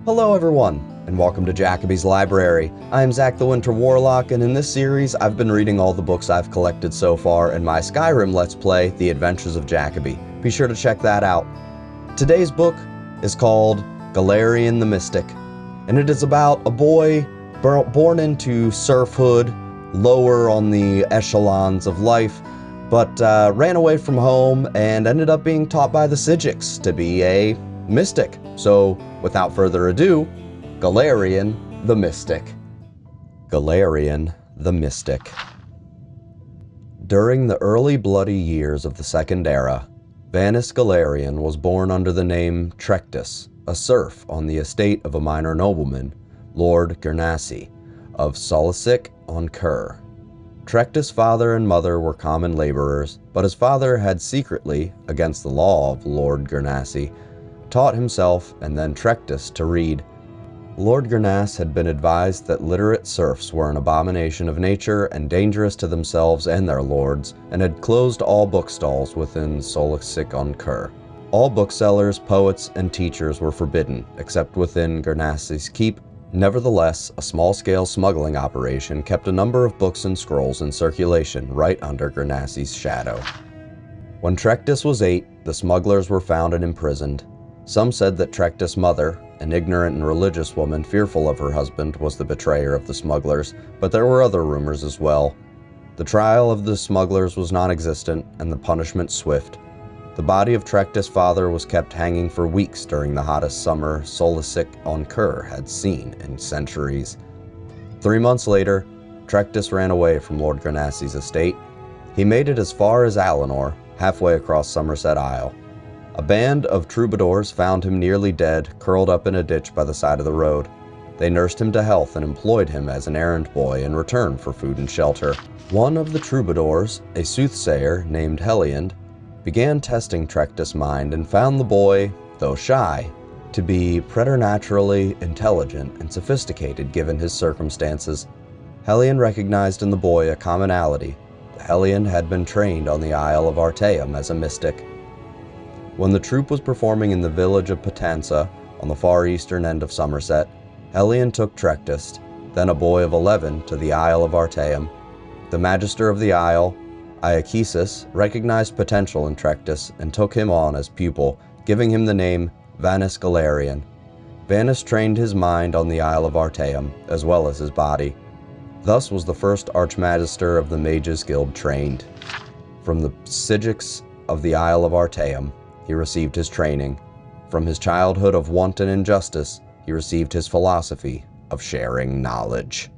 Hello everyone, and welcome to Jacoby's Library. I am Zach the Winter Warlock, and in this series I've been reading all the books I've collected so far in my Skyrim Let's Play, The Adventures of Jacoby. Be sure to check that out. Today's book is called Galerion the Mystic, and it is about a boy born into serfhood, lower on the echelons of life, but ran away from home and ended up being taught by the Sijiks to be a mystic. So, without further ado, Galerion the Mystic. Galerion the Mystic. During the early bloody years of the Second Era, Vanus Galerion was born under the name Trectus, a serf on the estate of a minor nobleman, Lord Gernassi, of Solicic on Kur. Trectus' father and mother were common laborers, but his father had secretly, against the law of Lord Gernassi, taught himself and then Trectus to read. Lord Gernas had been advised that literate serfs were an abomination of nature and dangerous to themselves and their lords, and had closed all bookstalls within Solicic on Kur. All booksellers, poets, and teachers were forbidden, except within Gernassi's keep. Nevertheless, a small-scale smuggling operation kept a number of books and scrolls in circulation right under Gernassi's shadow. When Trectus was 8, the smugglers were found and imprisoned. Some said that Trectus' mother, an ignorant and religious woman fearful of her husband, was the betrayer of the smugglers, but there were other rumors as well. The trial of the smugglers was non-existent and the punishment swift. The body of Trectus' father was kept hanging for weeks during the hottest summer Solicic on Kur had seen in centuries. 3 months later, Trectus ran away from Lord Gernassi's estate. He made it as far as Alinor, halfway across Somerset Isle. A band of troubadours found him nearly dead, curled up in a ditch by the side of the road. They nursed him to health and employed him as an errand boy in return for food and shelter. One of the troubadours, a soothsayer named Heliand, began testing Trectus' mind and found the boy, though shy, to be preternaturally intelligent and sophisticated given his circumstances. Heliand recognized in the boy a commonality. Heliand had been trained on the Isle of Artaeum as a mystic. When the troupe was performing in the village of Patansa, on the far eastern end of Somerset, Heliand took Trectus, then a boy of 11, to the Isle of Artaeum. The Magister of the Isle, Iachesis, recognized potential in Trectus and took him on as pupil, giving him the name Vanus Galerion. Vanus trained his mind on the Isle of Artaeum, as well as his body. Thus was the first Archmagister of the Mages Guild trained. From the Sijiks of the Isle of Artaeum, he received his training. From his childhood of want and injustice, he received his philosophy of sharing knowledge.